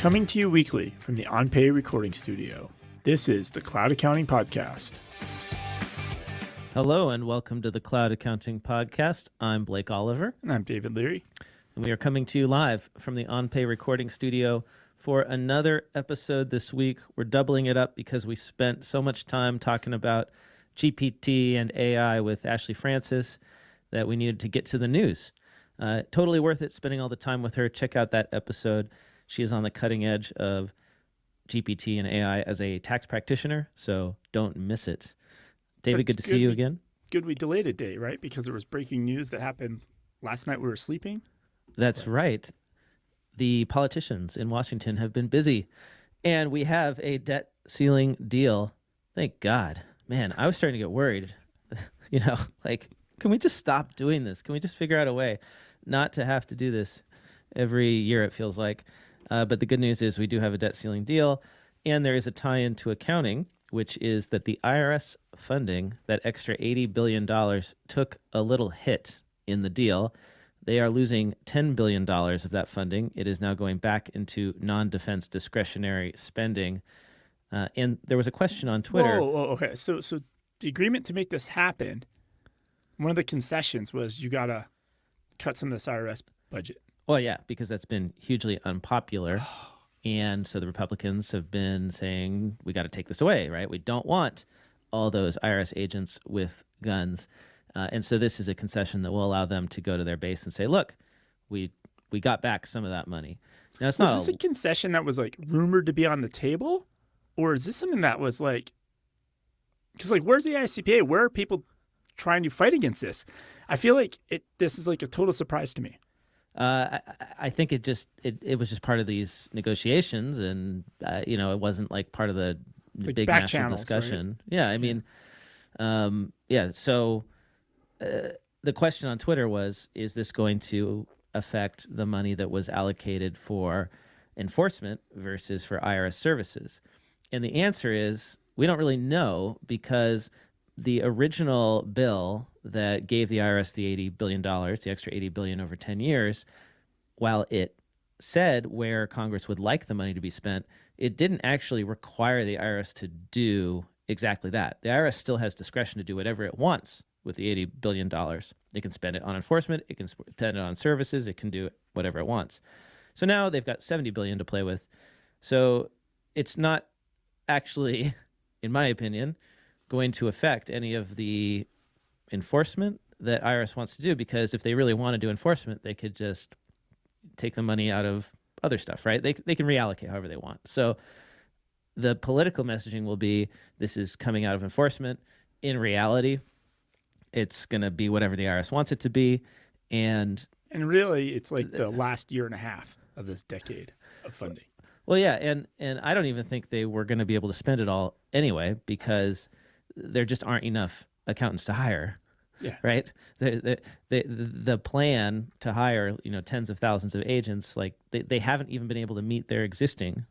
Coming to you weekly from the OnPay recording studio, this is the Cloud Accounting Podcast. Hello and welcome to the Cloud Accounting Podcast. I'm Blake Oliver. And I'm David Leary. And we are coming to you live from the OnPay recording studio for another episode this week. We're doubling it up because we spent so much time talking about GPT and AI with Ashley Francis that we needed to get to the news. Totally worth it spending all the time with her. Check out that episode. She is on the cutting edge of GPT and AI as a tax practitioner, so don't miss it. David, good to see you again. Good we delayed a day, right? Because there was breaking news that happened last night we were sleeping. That's right. The politicians in Washington have been busy, and we have a debt ceiling deal. Thank God. Man, I was starting to get worried. Can we just stop doing this? Can we just figure out a way not to have to do this every year, it feels like? But the good news is we do have a debt ceiling deal, and there is a tie-in to accounting, which is that the IRS funding, that extra $80 billion, took a little hit in the deal. They are losing $10 billion of that funding. It is now going back into non-defense discretionary spending. And there was a question on Twitter. Okay. So the agreement to make this happen, one of the concessions was you got to cut some of this IRS budget. Well, yeah, because that's been hugely unpopular. And so the Republicans have been saying, we got to take this away, right? We don't want all those IRS agents with guns. And so this is a concession that will allow them to go to their base and say, look, we got back some of that money. Now, it's not. Was this a concession that was like rumored to be on the table? Or is this something that was like, because like, where's the ICPA? Where are people trying to fight against this? I feel like this is like a total surprise to me. I think it was just part of these negotiations, and it wasn't like part of the like big back national channels, discussion. Right? Yeah, I mean, So the question on Twitter was, is this going to affect the money that was allocated for enforcement versus for IRS services? And the answer is we don't really know, because the original bill that gave the IRS the $80 billion, the extra $80 billion over 10 years, while it said where Congress would like the money to be spent, it didn't actually require the IRS to do exactly that. The IRS still has discretion to do whatever it wants with the $80 billion. It can spend it on enforcement, it can spend it on services, it can do whatever it wants. So now they've got $70 billion to play with. So it's not actually, in my opinion, going to affect any of the enforcement that IRS wants to do, because if they really want to do enforcement, they could just take the money out of other stuff, right? They can reallocate however they want. So the political messaging will be, this is coming out of enforcement. In reality, it's going to be whatever the IRS wants it to be. And really, it's like the last year and a half of this decade of funding. Well, yeah, and I don't even think they were going to be able to spend it all anyway, because there just aren't enough accountants to hire. Yeah. Right. The plan to hire, tens of thousands of agents, like they haven't even been able to meet their existing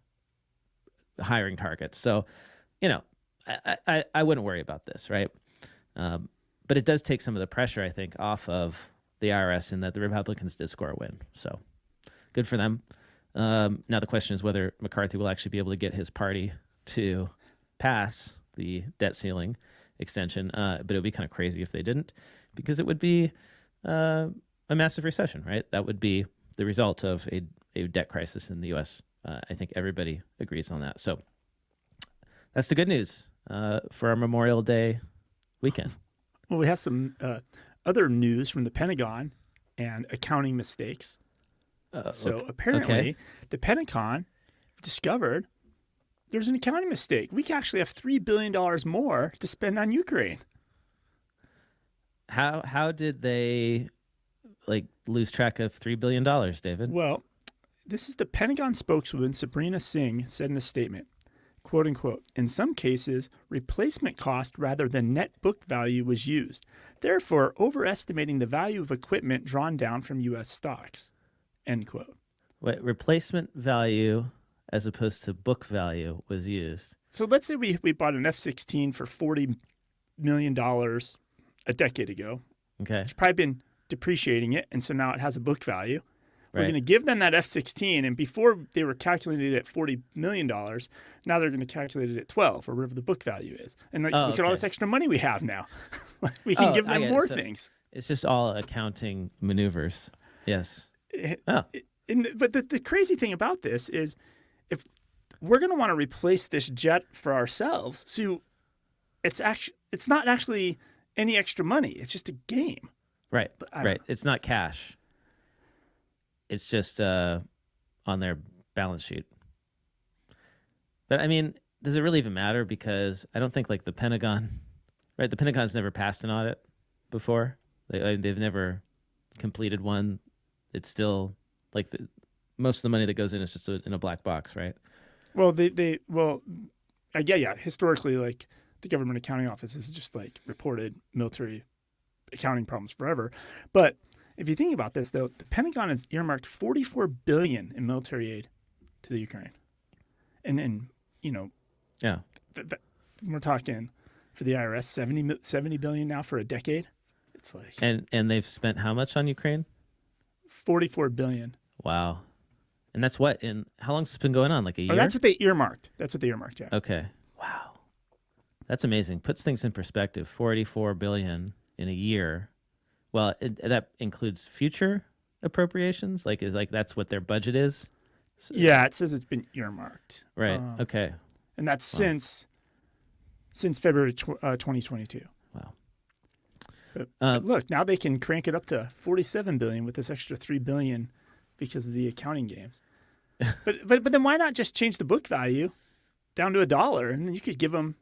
hiring targets. So, I wouldn't worry about this, right? But it does take some of the pressure, I think, off of the IRS, in that the Republicans did score a win. So good for them. Now the question is whether McCarthy will actually be able to get his party to pass the debt ceiling extension, but it would be kind of crazy if they didn't, because it would be a massive recession, right? That would be the result of a debt crisis in the U.S. I think everybody agrees on that. So that's the good news for our Memorial Day weekend. Well, we have some other news from the Pentagon and accounting mistakes. Apparently, the Pentagon discovered there's an accounting mistake. We can actually have $3 billion more to spend on Ukraine. How did they lose track of $3 billion, David? Well, this is the Pentagon spokeswoman, Sabrina Singh, said in a statement, quote unquote, in some cases, replacement cost rather than net book value was used, therefore overestimating the value of equipment drawn down from U.S. stocks, end quote. Wait, replacement value as opposed to book value was used. So let's say we bought an F-16 for $40 million a decade ago. Okay. It's probably been depreciating it, and so now it has a book value. We're going to give them that F-16, and before they were calculated at $40 million, now they're going to calculate it at 12, or whatever the book value is. And look at all this extra money we have now. We can give them more things. It's just all accounting maneuvers. Yes. But the crazy thing about this is, if we're going to want to replace this jet for ourselves, so it's not actually any extra money. It's just a game. Right. Right. It's not cash. It's just on their balance sheet. But I mean, does it really even matter? Because I don't think like the Pentagon, right? The Pentagon's never passed an audit before. They've never completed one. It's still like most of the money that goes in is just in a black box, right? Well, yeah. Historically, like the government accounting office has just like reported military accounting problems forever. But if you think about this, though, the Pentagon has earmarked $44 billion in military aid to the Ukraine, and yeah, we're talking for the IRS $70 billion now for a decade. It's like and they've spent how much on Ukraine? $44 billion. Wow, and that's what? And how long's this been going on? Like a year? Oh, that's what they earmarked. Yeah. Okay. Wow, that's amazing. Puts things in perspective. $44 billion in a year. Well, that includes future appropriations. That's what their budget is. So, yeah, it says it's been earmarked. Right. Okay. And that's since February 2022. Wow. But look, now they can crank it up to $47 billion with this extra $3 billion because of the accounting games. but then why not just change the book value down to $1, and then you could give them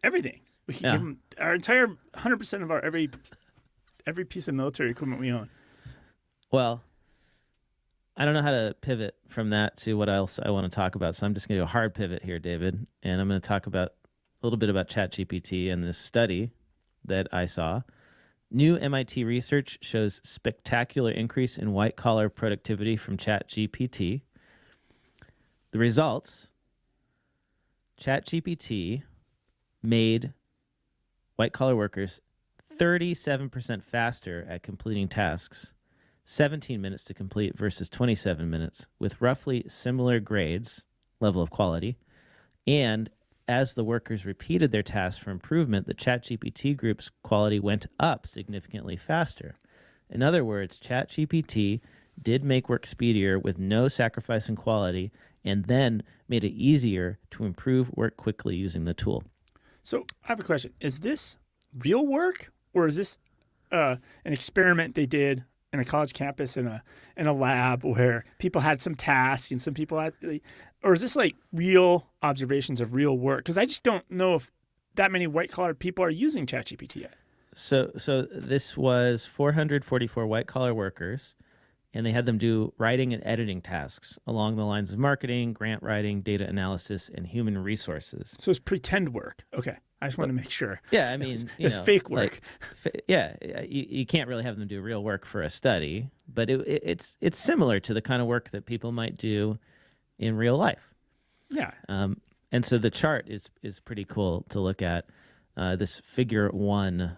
everything. We could give them our entire 100% of our every piece of military equipment we own. Well, I don't know how to pivot from that to what else I want to talk about, so I'm just going to do a hard pivot here, David, and I'm going to talk about a little bit about ChatGPT and this study that I saw. New MIT research shows spectacular increase in white-collar productivity from ChatGPT. The results, ChatGPT made white-collar workers 37% faster at completing tasks, 17 minutes to complete versus 27 minutes, with roughly similar grades, level of quality. And as the workers repeated their tasks for improvement, the ChatGPT group's quality went up significantly faster. In other words, ChatGPT did make work speedier with no sacrifice in quality, and then made it easier to improve work quickly using the tool. So I have a question. Is this real work, or is this an experiment they did in a college campus in a lab where people had some tasks and some people had, or is this like real observations of real work? Because I just don't know if that many white-collar people are using ChatGPT yet. So this was 444 white-collar workers, and they had them do writing and editing tasks along the lines of marketing, grant writing, data analysis, and human resources. So it's pretend work. Okay. I just want to make sure. Yeah, I mean, it's fake work. You can't really have them do real work for a study, but it's similar to the kind of work that people might do in real life. Yeah. And so the chart is pretty cool to look at. This figure 1,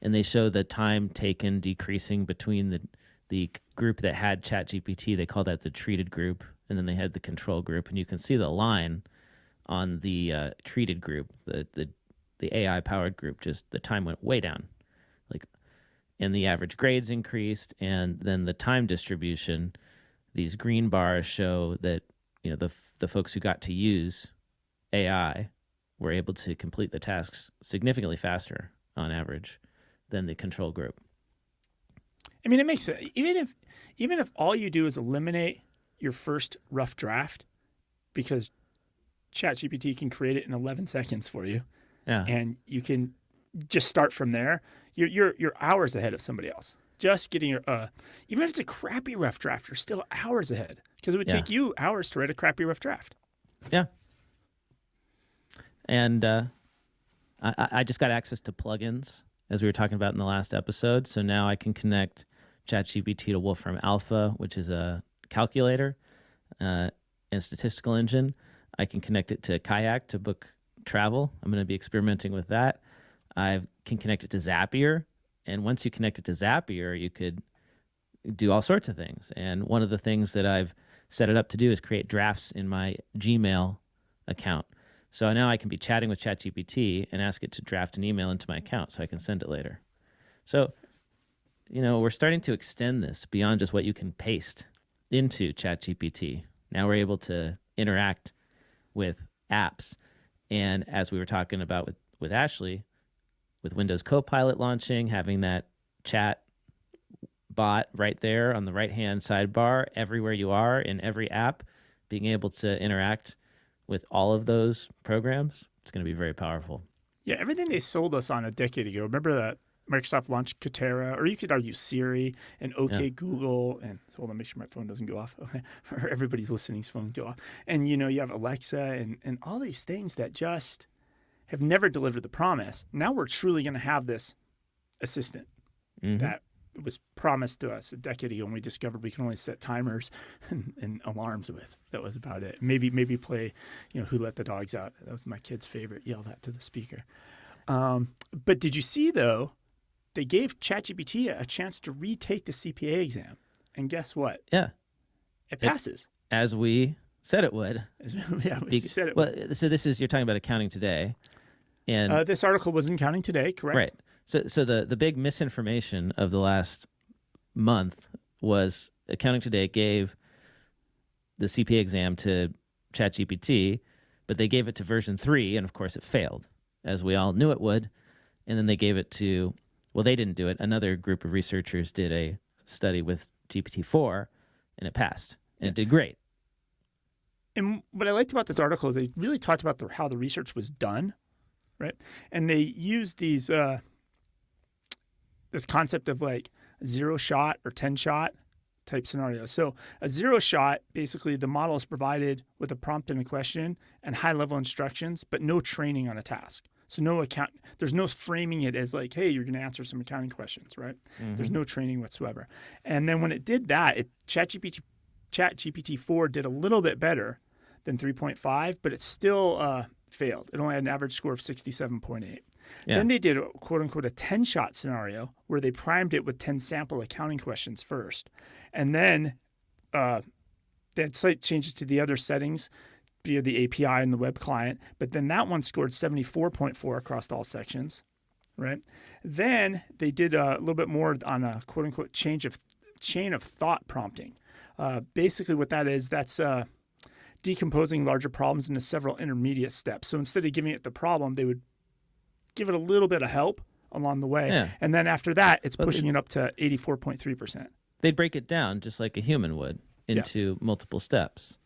and they show the time taken decreasing between the group that had ChatGPT. They call that the treated group, and then they had the control group, and you can see the line on the treated group, the AI powered group, just the time went way down, and the average grades increased, and then the time distribution, these green bars show that the folks who got to use AI were able to complete the tasks significantly faster on average than the control group. I mean, it makes sense. Even if all you do is eliminate your first rough draft, because ChatGPT can create it in 11 seconds for you. Yeah. And you can just start from there. You're hours ahead of somebody else. Just getting your even if it's a crappy rough draft, you're still hours ahead, because it would take you hours to write a crappy rough draft. Yeah. And I just got access to plugins, as we were talking about in the last episode. So now I can connect ChatGPT to Wolfram Alpha, which is a calculator and statistical engine. I can connect it to Kayak to book travel. I'm going to be experimenting with that. I can connect it to Zapier. And once you connect it to Zapier, you could do all sorts of things. And one of the things that I've set it up to do is create drafts in my Gmail account. So now I can be chatting with ChatGPT and ask it to draft an email into my account so I can send it later. So, we're starting to extend this beyond just what you can paste into ChatGPT. Now we're able to interact with apps. And as we were talking about with Ashley, with Windows Copilot launching, having that chat bot right there on the right-hand sidebar, everywhere you are in every app, being able to interact with all of those programs, it's going to be very powerful. Yeah, everything they sold us on a decade ago. Remember that Microsoft launched Katera, or you could argue Siri and OK Google, and so hold on, make sure my phone doesn't go off, or everybody's listening's phone go off. And you have Alexa and all these things that just have never delivered the promise. Now we're truly going to have this assistant that was promised to us a decade ago, and we discovered we can only set timers and alarms with. That was about it. Maybe play, Who Let the Dogs Out. That was my kid's favorite. Yell that to the speaker. But did you see, though, they gave ChatGPT a chance to retake the CPA exam. And guess what? Yeah. It passes. As we said it would. You said it would. So you're talking about Accounting Today. And this article was in Accounting Today, correct? Right. So the big misinformation of the last month was Accounting Today gave the CPA exam to ChatGPT, but they gave it to version 3, and of course it failed, as we all knew it would. And then they gave it to, well, they didn't do it. Another group of researchers did a study with GPT-4, and it passed, and it did great. And what I liked about this article is they really talked about how the research was done, right? And they used these this concept of like 0-shot or 10-shot type scenario. So a 0-shot, basically the model is provided with a prompt and a question and high-level instructions, but no training on a task. So there's no framing it as like, hey, you're going to answer some accounting questions, right? There's no training whatsoever. And then when it did that, ChatGPT-4 did a little bit better than 3.5, but it still failed. It only had an average score of 67.8. Yeah. Then they did, quote unquote, a 10-shot scenario where they primed it with 10 sample accounting questions first. And then they had slight changes to the other settings via the API and the web client. But then that one scored 74.4 across all sections, right? Then they did a little bit more on a, quote unquote, chain of thought prompting. Basically what that is, that's decomposing larger problems into several intermediate steps. So instead of giving it the problem, they would give it a little bit of help along the way. Yeah. And then after that, it's pushing it up to 84.3%. They'd break it down just like a human would into multiple steps.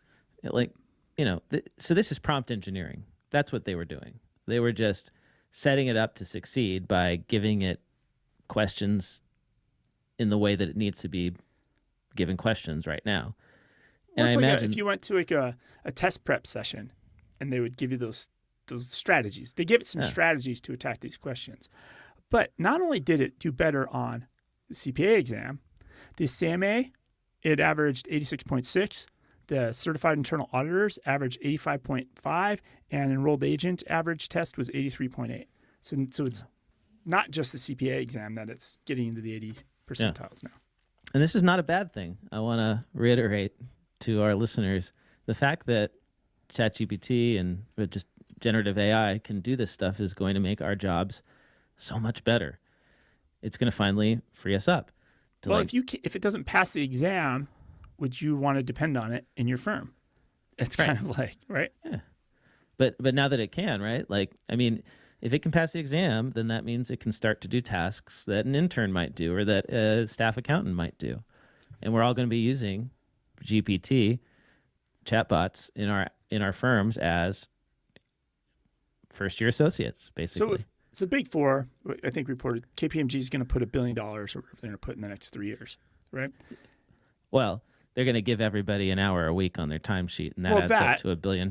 So this is prompt engineering. That's what they were doing. They were just setting it up to succeed by giving it questions in the way that it needs to be given questions right now. And I imagine if you went to like a test prep session and they would give you those strategies. They give it some strategies to attack these questions. But not only did it do better on the CPA exam, the CMA, it averaged 86.6. The Certified Internal Auditors averaged 85.5, and Enrolled Agent average test was 83.8. So it's not just the CPA exam that it's getting into the 80 percentiles now. And this is not a bad thing. I want to reiterate to our listeners the fact that ChatGPT and just generative AI can do this stuff is going to make our jobs so much better. It's going to finally free us up. If it doesn't pass the exam, would you want to depend on it in your firm? It's kind of like, right? Yeah. But now that it can, right? If it can pass the exam, then that means it can start to do tasks that an intern might do or that a staff accountant might do. And we're all going to be using GPT chatbots in our firms as first-year associates, basically. So Big Four, I think, reported KPMG is going to put $1 billion or whatever they're going to put in the next 3 years, right? Well, they're going to give everybody an hour a week on their timesheet, and that adds up to $1 billion.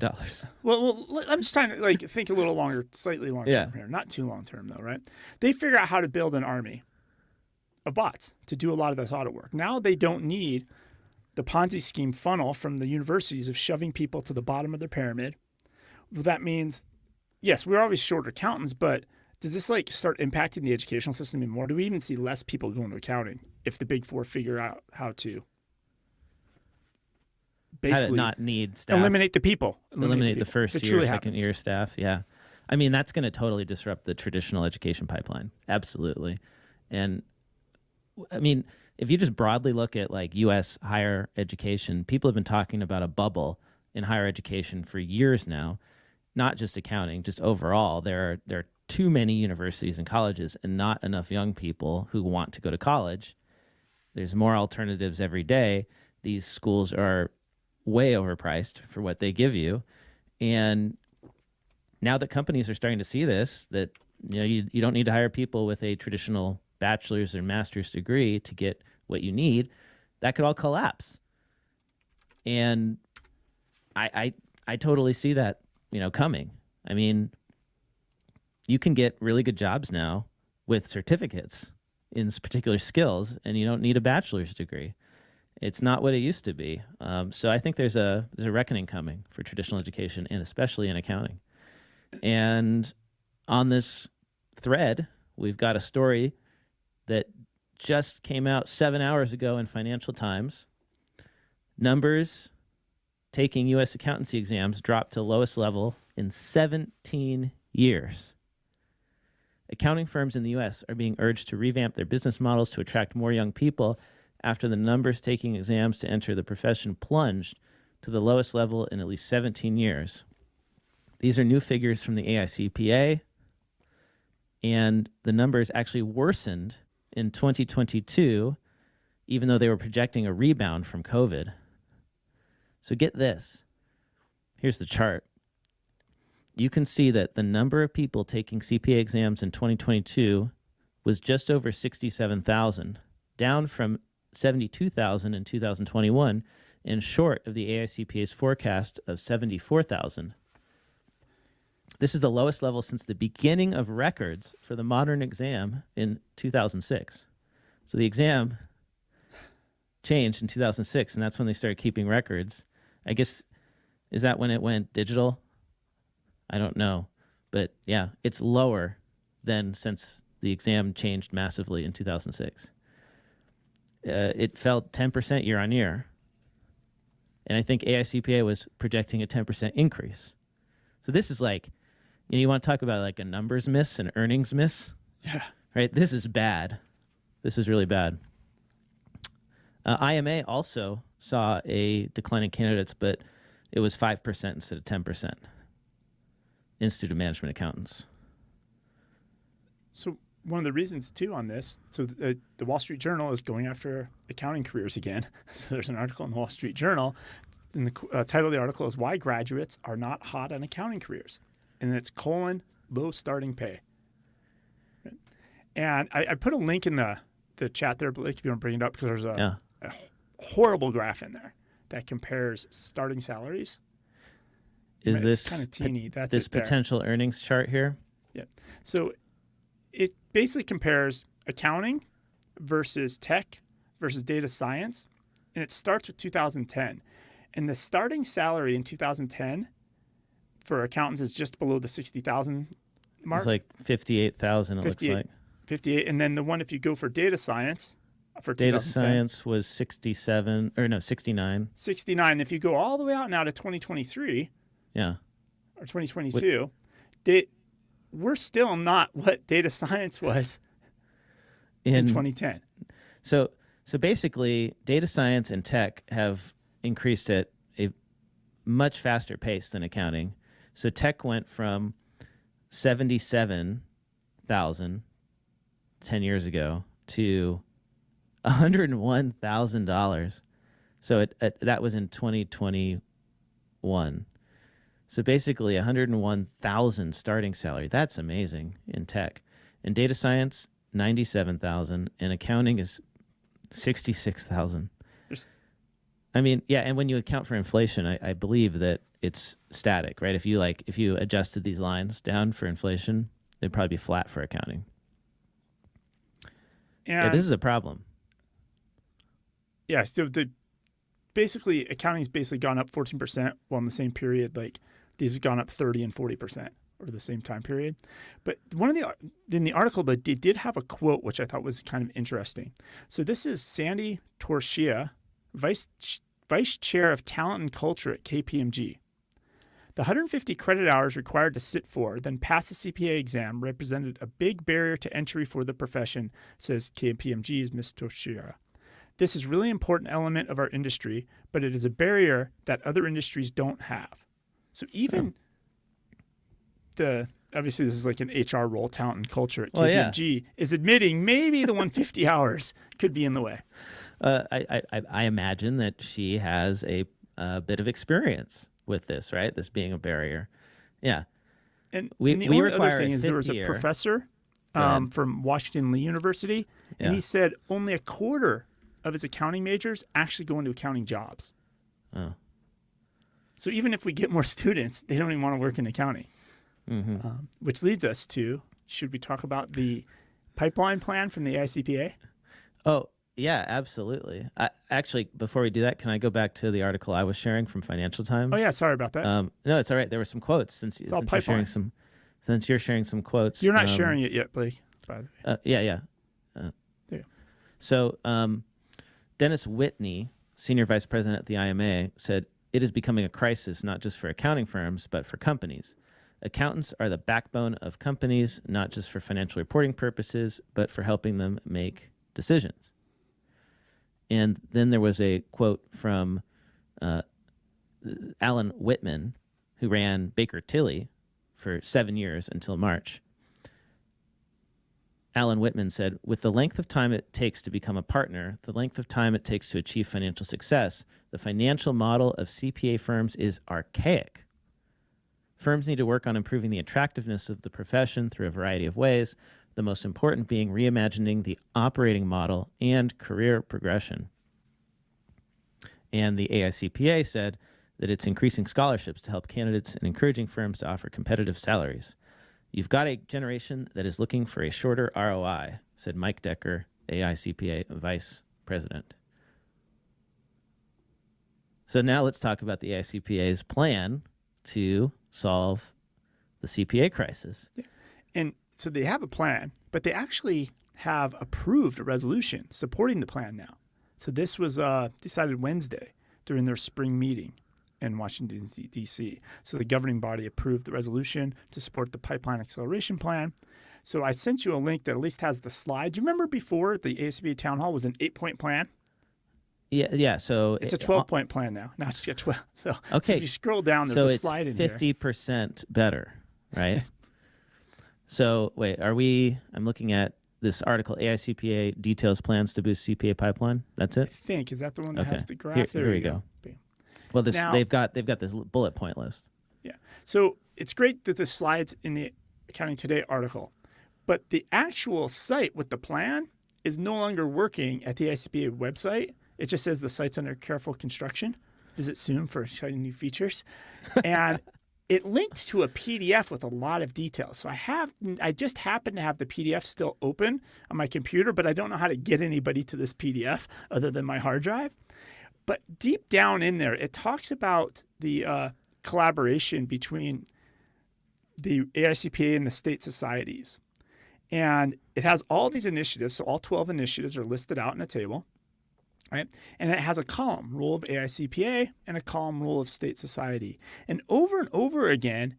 Well, I'm just trying to think a little longer, slightly long term here. Not too long term, though, right? They figure out how to build an army of bots to do a lot of this audit work. Now they don't need the Ponzi scheme funnel from the universities of shoving people to the bottom of their pyramid. Well, that means, yes, we're always short accountants, but does this start impacting the educational system even more? Do we even see less people going to accounting if the Big Four figure out how to How to basically not need staff. eliminate the people. Eliminate the people. first If it year, truly second happens. year staff. Yeah. I mean, that's going to totally disrupt the traditional education pipeline. Absolutely. And I mean, if you just broadly look at like U.S. higher education, people have been talking about a bubble in higher education for years now, not just accounting, just overall. There are too many universities and colleges and not enough young people who want to go to college. There's more alternatives every day. These schools are way overpriced for what they give you. And now that companies are starting to see this, that you don't need to hire people with a traditional bachelor's or master's degree to get what you need, that could all collapse. And I totally see that, coming. I mean, you can get really good jobs now with certificates in particular skills, and you don't need a bachelor's degree. It's not what it used to be. So I think there's a reckoning coming for traditional education, and especially in accounting. And on this thread, we've got a story that just came out 7 hours ago in Financial Times. Numbers taking U.S. accountancy exams dropped to lowest level in 17 years. Accounting firms in the U.S. are being urged to revamp their business models to attract more young people after the numbers taking exams to enter the profession plunged to the lowest level in at least 17 years. These are new figures from the AICPA, and the numbers actually worsened in 2022, even though they were projecting a rebound from COVID. So get this. Here's the chart. You can see that the number of people taking CPA exams in 2022 was just over 67,000, down from 72,000 in 2021, and short of the AICPA's forecast of 74,000. This is the lowest level since the beginning of records for the modern exam in 2006. So the exam changed in 2006, and that's when they started keeping records. I guess, is that when it went digital? I don't know. But yeah, it's lower than since the exam changed massively in 2006. It fell 10% year on year. And I think AICPA was projecting a 10% increase. So this is like, you want to talk about like a numbers miss, an earnings miss? Yeah. Right? This is bad. This is really bad. IMA also saw a decline in candidates, but it was 5% instead of 10%. Institute of Management Accountants. So one of the reasons, too, on this, so the Wall Street Journal is going after accounting careers again. So there's an article in the Wall Street Journal, and the title of the article is Why Graduates Are Not Hot on Accounting Careers. And it's : low starting pay. Right? And I put a link in the chat there, Blake, if you want to bring it up, because there's a horrible graph in there that compares starting salaries. Is this kind of teeny? That's this it there. potential earnings chart here? Yeah. So it basically compares accounting versus tech versus data science, and it starts with 2010. And the starting salary in 2010 for accountants is just below the 60,000 mark. It's like 58,000. It looks like 58, and then the one if you go for data science for data 2010, science was 69. 69. If you go all the way out now to 2023. Yeah. Or 2022, we're still not what data science was in 2010. So basically, data science and tech have increased at a much faster pace than accounting. So tech went from 77,000 10 years ago to $101,000. So that was in 2021. So basically 101,000 starting salary. That's amazing in tech. In data science, 97,000, and accounting is 66,000. I mean, yeah, and when you account for inflation, I believe that it's static, right? If you adjusted these lines down for inflation, they'd probably be flat for accounting. And this is a problem. Yeah, so accounting's basically gone up 14%, while in the same period, like these have gone up 30 and 40%, over the same time period. But in the article, they did have a quote, which I thought was kind of interesting. So this is Sandy Torchia, Vice Chair of Talent and Culture at KPMG. The 150 credit hours required to sit for, then pass the CPA exam represented a big barrier to entry for the profession, says KPMG's Ms. Torchia. This is a really important element of our industry, but it is a barrier that other industries don't have. So even obviously this is like an HR role, talent and culture at KPMG, is admitting maybe the 150 hours could be in the way. I imagine that she has a bit of experience with this, right? This being a barrier. Yeah. And the only other thing is there was a professor from Washington Lee University, and he said only a quarter of his accounting majors actually go into accounting jobs. Oh. So even if we get more students, they don't even want to work in accounting. Mm-hmm. Which leads us to, should we talk about the pipeline plan from the AICPA? Oh, yeah, absolutely. Actually, before we do that, can I go back to the article I was sharing from Financial Times? Oh, yeah, sorry about that. No, it's all right. There were some quotes since you're sharing some quotes. You're not sharing it yet, Blake, by the way. Yeah. There you go. So Dennis Whitney, Senior Vice President at the IMA, said, "It is becoming a crisis not just for accounting firms, but for companies. Accountants are the backbone of companies, not just for financial reporting purposes, but for helping them make decisions." And then there was a quote from Alan Whitman, who ran Baker Tilly for 7 years until March. Alan Whitman said, "With the length of time it takes to become a partner, the length of time it takes to achieve financial success, the financial model of CPA firms is archaic. Firms need to work on improving the attractiveness of the profession through a variety of ways, the most important being reimagining the operating model and career progression." And the AICPA said that it's increasing scholarships to help candidates and encouraging firms to offer competitive salaries. "You've got a generation that is looking for a shorter ROI," said Mike Decker, AICPA Vice President. So now let's talk about the AICPA's plan to solve the CPA crisis. Yeah. And so they have a plan, but they actually have approved a resolution supporting the plan now. So this was decided Wednesday during their spring meeting in Washington, D.C. So the governing body approved the resolution to support the pipeline acceleration plan. So I sent you a link that at least has the slide. Do you remember before the AICPA town hall was an 8-point plan? Yeah. So it's a 12-point plan now. Now it's got 12. So okay. If you scroll down, there's a slide in here. So it's 50% better, right? So wait, I'm looking at this article, AICPA details plans to boost CPA pipeline. That's it? I think. Is that the one that has the graph? Here we go. Well, they've got this bullet point list. Yeah. So it's great that the slides in the Accounting Today article, but the actual site with the plan is no longer working at the AICPA website. It just says the site's under careful construction. Visit soon for exciting new features. And it linked to a PDF with a lot of details. So I just happen to have the PDF still open on my computer, but I don't know how to get anybody to this PDF other than my hard drive. But deep down in there, it talks about the collaboration between the AICPA and the state societies. And it has all these initiatives. So all 12 initiatives are listed out in a table. Right? And it has a column, role of AICPA, and a column, role of state society. And over again,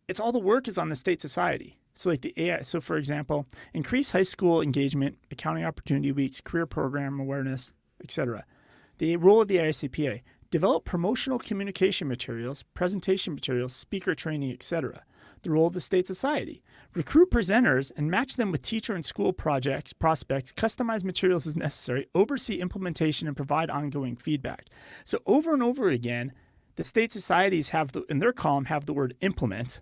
it's all the work is on the state society. So like the AI, so for example, increase high school engagement, accounting opportunity weeks, career program awareness, etc. The role of the AICPA, develop promotional communication materials, presentation materials, speaker training, etc. The role of the state society, recruit presenters and match them with teacher and school prospects, customize materials as necessary, oversee implementation, and provide ongoing feedback. So over and over again, the state societies in their column have the word implement.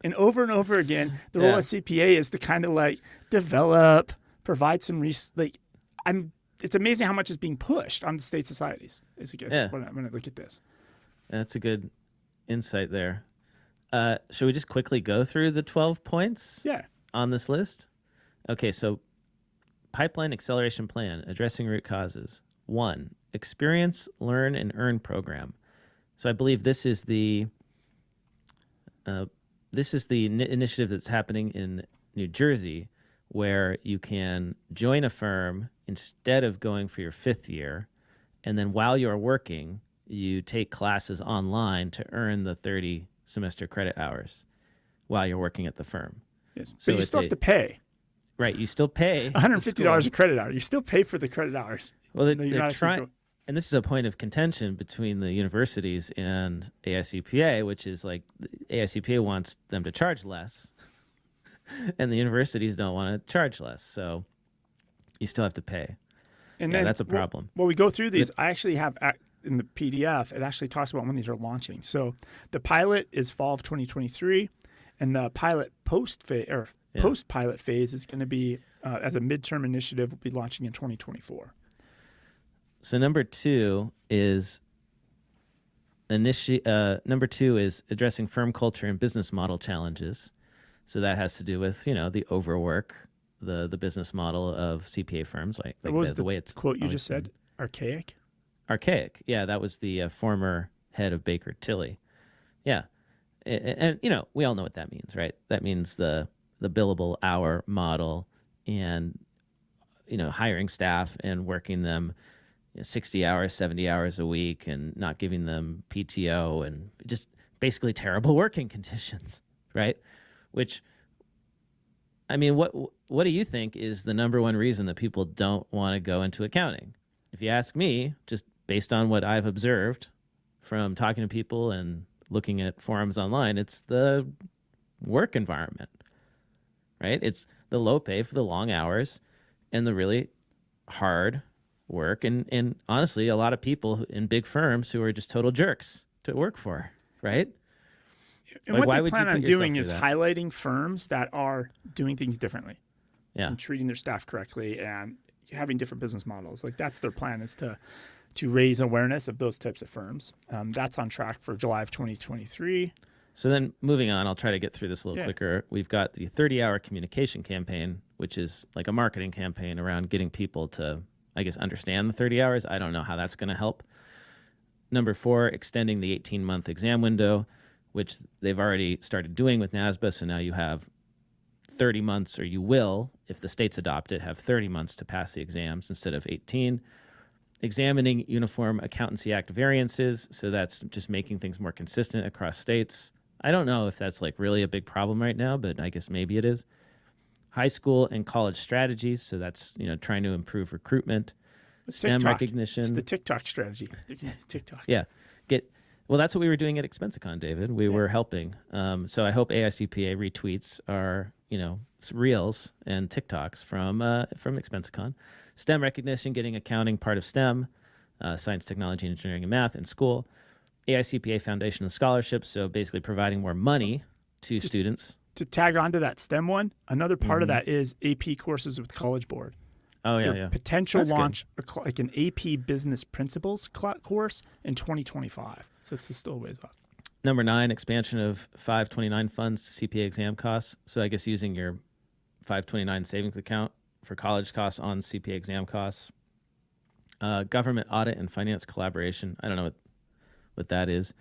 And over again, the role of CPA is to kind of like develop, provide some it's amazing how much is being pushed on the state societies, I guess, when I look at this. That's a good insight there. Should we just quickly go through the 12 points on this list? Okay, so pipeline acceleration plan, addressing root causes. 1, experience, learn, and earn program. So I believe this is the this is the initiative that's happening in New Jersey, where you can join a firm instead of going for your 5th year, and then while you're working, you take classes online to earn the 30 semester credit hours while you're working at the firm. Yes. So But you it's still have to pay right. You still pay $150 a credit hour. You still pay for the credit hours. Well, No, you're they're not actually trying, and this is a point of contention between the universities and AICPA, which is like the AICPA wants them to charge less, and the universities don't want to charge less. So you still have to pay. And Yeah, then that's a problem. Well, we go through these. I actually have in the PDF. It actually talks about when these are launching. So the pilot is fall of 2023, and the pilot post-pilot phase is going to be as a midterm initiative. Will be launching in 2024. So number two is addressing firm culture and business model challenges. So that has to do with the overwork, the business model of CPA firms, like What was the way it's quote you always just said? Archaic. Archaic. Yeah, that was the former head of Baker Tilly. Yeah, and we all know what that means, right? That means the billable hour model, and hiring staff and working them 60 hours, 70 hours a week, and not giving them PTO, and just basically terrible working conditions, right? Which, I mean, what do you think is the number one reason that people don't want to go into accounting? If you ask me, just based on what I've observed from talking to people and looking at forums online, it's the work environment, right? It's the low pay for the long hours and the really hard work. And honestly, a lot of people in big firms who are just total jerks to work for, right? And Like, what why they would you plan on put yourself doing through is that? highlighting firms that are doing things differently Yeah. and treating their staff correctly and having different business models. Like that's their plan, is to raise awareness of those types of firms. That's on track for July of 2023. So then moving on, I'll try to get through this a little Yeah. quicker. We've got the 30-hour communication campaign, which is like a marketing campaign around getting people to, I guess, understand the 30 hours. I don't know how that's going to help. Number 4, extending the 18-month exam window, which they've already started doing with NASBA. So now you have 30 months, or you will, if the states adopt it, have 30 months to pass the exams instead of 18. Examining Uniform Accountancy Act variances. So that's just making things more consistent across states. I don't know if that's like really a big problem right now, but I guess maybe it is. High school and college strategies. So that's, trying to improve recruitment. STEM TikTok. recognition. It's the TikTok strategy. It's TikTok. Yeah. Well, that's what we were doing at ExpensiCon, David. We were helping. So I hope AICPA retweets our, reels and TikToks from ExpensiCon. STEM recognition, getting accounting part of STEM, science, technology, engineering, and math in school. AICPA Foundation and scholarships, so basically providing more money to students. To tag on to that STEM one, another part of that is AP courses with College Board. Oh, So yeah. potential That's good. launch like an AP Business Principles course in 2025. So it's still a ways off. Number 9, expansion of 529 funds to CPA exam costs. So I guess using your 529 savings account for college costs on CPA exam costs. Government audit and finance collaboration. I don't know what that is.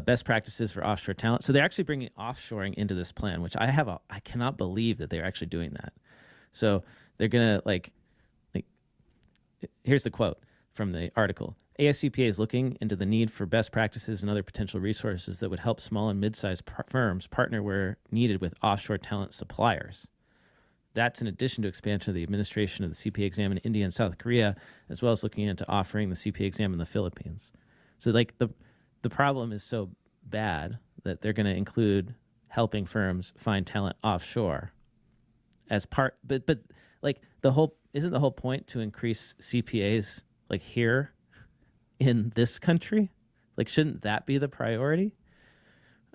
Best practices for offshore talent. So they're actually bringing offshoring into this plan, which I cannot believe that they're actually doing that. So they're going to here's the quote from the article. AICPA is looking into the need for best practices and other potential resources that would help small and mid-sized firms partner where needed with offshore talent suppliers. That's in addition to expansion of the administration of the CPA exam in India and South Korea, as well as looking into offering the CPA exam in the Philippines. So the problem is so bad that they're going to include helping firms find talent offshore as part, but isn't the whole point to increase CPAs like here in this country? Like, shouldn't that be the priority?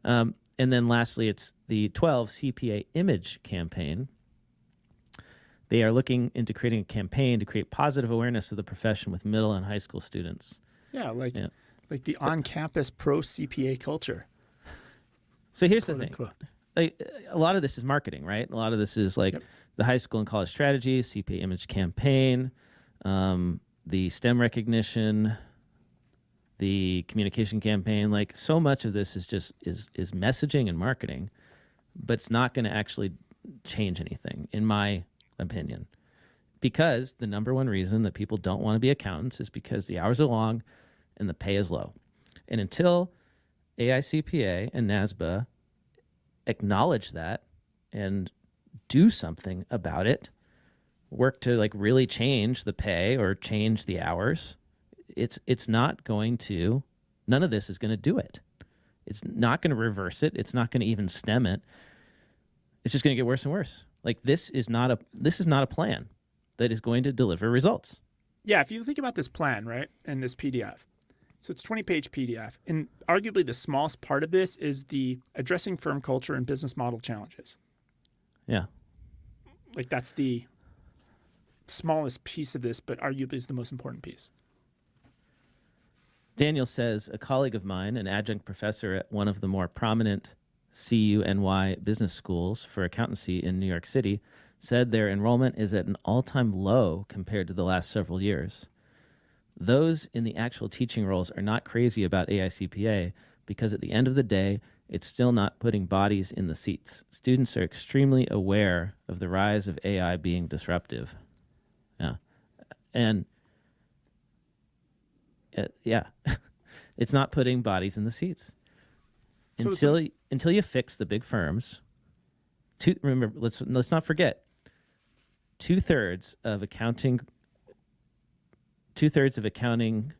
And then lastly, it's the 12 CPA image campaign. They are looking into creating a campaign to create positive awareness of the profession with middle and high school students. Yeah, like the on-campus pro CPA culture. So here's Quote the thing. unquote. Like, a lot of this is marketing, right? A lot of this is like the high school and college strategy, CPA image campaign, the STEM recognition, the communication campaign. Like, so much of this is just is messaging and marketing. but it's not going to actually change anything, in my opinion. Because the number one reason that people don't want to be accountants is because the hours are long and the pay is low. And until AICPA and NASBA acknowledge that and do something about it, work to like really change the pay or change the hours, it's not going to, none of this is going to do it. It's not going to reverse it. It's not going to even stem it. It's just going to get worse and worse. Like this is not a plan that is going to deliver results. Yeah, if you think about this plan, right, and this PDF, so it's 20-page PDF, and arguably the smallest part of this is the addressing firm culture and business model challenges. Yeah. Like that's the smallest piece of this, but arguably is the most important piece. Daniel says, a colleague of mine, an adjunct professor at one of the more prominent CUNY business schools for accountancy in New York City, said their enrollment is at an all-time low compared to the last several years. Those in the actual teaching roles are not crazy about AICPA because at the end of the day, it's still not putting bodies in the seats. Students are extremely aware of the rise of AI being disruptive. Yeah. And yeah, it's not putting bodies in the seats. So until you fix the big firms, remember, let's not forget, two-thirds of accounting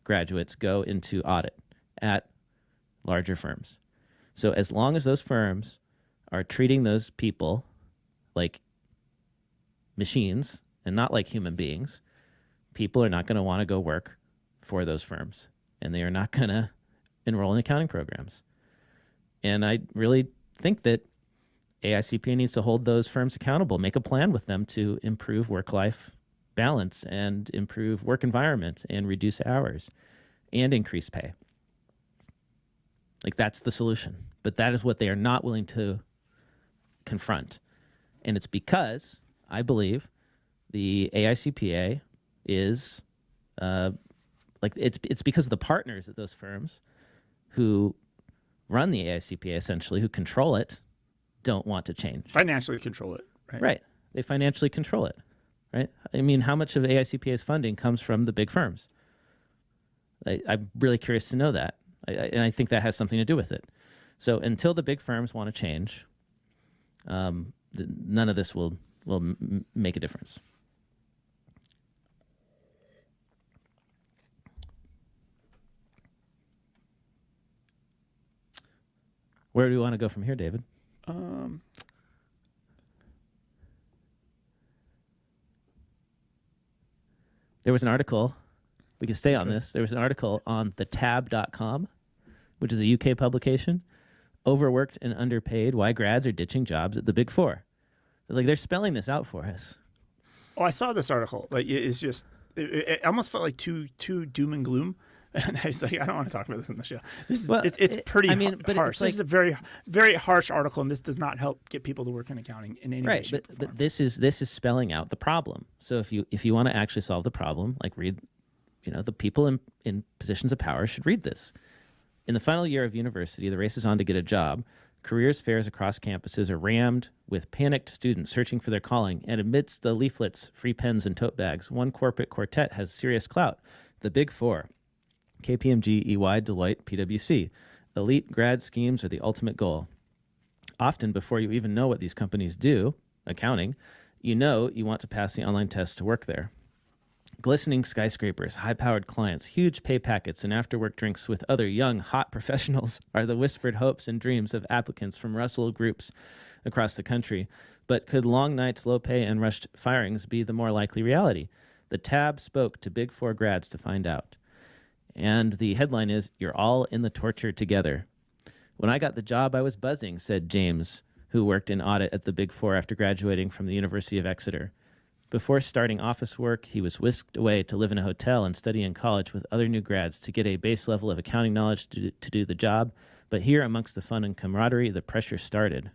graduates go into audit at larger firms. So as long as those firms are treating those people like machines and not like human beings, people are not going to want to go work for those firms, and they are not going to enroll in accounting programs. And I really think that AICPA needs to hold those firms accountable, make a plan with them to improve work-life balance and improve work environment and reduce hours and increase pay. Like that's the solution. But that is what they are not willing to confront. And it's because I believe the AICPA is it's because of the partners at those firms who run the AICPA, essentially, who control it, don't want to change. Financially control it, right? Right. They financially control it, right? I mean, how much of AICPA's funding comes from the big firms? I'm really curious to know that. And I think that has something to do with it. So until the big firms want to change, none of this will make a difference. Where do we want to go from here, David? There was an article. We can stay on this. There was an article on thetab.com, which is a UK publication. Overworked and underpaid, why grads are ditching jobs at the Big Four. It's like they're spelling this out for us. Oh, I saw this article. Like it's just, it almost felt like too doom and gloom. And I was like, I don't want to talk about this on the show. This is it's pretty harsh. This is a very, very harsh article, and this does not help get people to work in accounting in any way, shape, or form. But this is spelling out the problem. So if you want to actually solve the problem, like read, the people in positions of power should read this. In the final year of university, the race is on to get a job. Careers fairs across campuses are rammed with panicked students searching for their calling, and amidst the leaflets, free pens, and tote bags, one corporate quartet has serious clout: the Big Four. KPMG, EY, Deloitte, PwC. Elite grad schemes are the ultimate goal. Often, before you even know what these companies do, accounting, you want to pass the online test to work there. Glistening skyscrapers, high-powered clients, huge pay packets, and after-work drinks with other young, hot professionals are the whispered hopes and dreams of applicants from Russell groups across the country. But could long nights, low pay, and rushed firings be the more likely reality? The Tab spoke to Big Four grads to find out. And the headline is, "You're all in the torture together." When I got the job, I was buzzing, said James, who worked in audit at the Big Four after graduating from the University of Exeter. Before starting office work, he was whisked away to live in a hotel and study in college with other new grads to get a base level of accounting knowledge to do the job. But here, amongst the fun and camaraderie, the pressure started.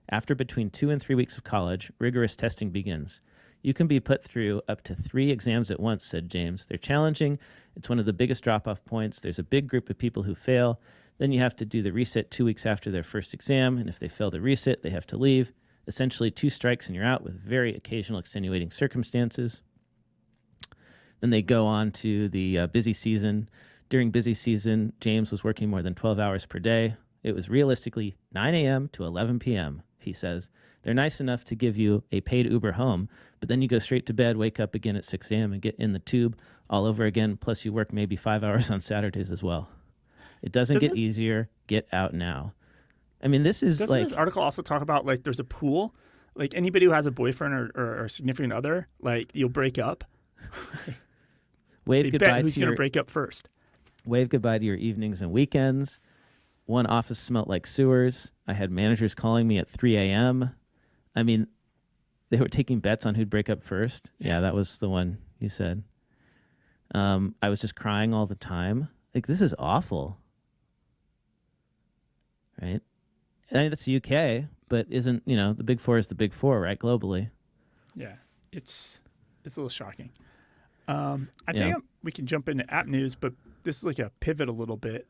After between 2 and 3 weeks of college, rigorous testing begins. You can be put through up to 3 exams at once, said James. They're challenging. It's one of the biggest drop-off points. There's a big group of people who fail. Then you have to do the resit 2 weeks after their first exam, and if they fail the resit, they have to leave. Essentially 2 strikes and you're out with very occasional extenuating circumstances. Then they go on to the busy season. During busy season, James was working more than 12 hours per day. It was realistically 9 a.m. to 11 p.m., he says. They're nice enough to give you a paid Uber home, but then you go straight to bed, wake up again at 6 a.m. and get in the tube all over again, plus you work maybe 5 hours on Saturdays as well. It doesn't get easier. Get out now. I mean, this is Doesn't this article also talk about, like, there's a pool? Like, anybody who has a boyfriend or significant other, like, you'll break up. Wave goodbye who's going to break up first. Wave goodbye to your evenings and weekends. One office smelled like sewers. I had managers calling me at 3 a.m. I mean, they were taking bets on who'd break up first. Yeah, that was the one you said. I was just crying all the time. Like, this is awful. Right? I mean, that's the UK, but isn't, the Big Four is the Big Four, right, globally? Yeah, it's a little shocking. I think we can jump into app news, but this is like a pivot a little bit.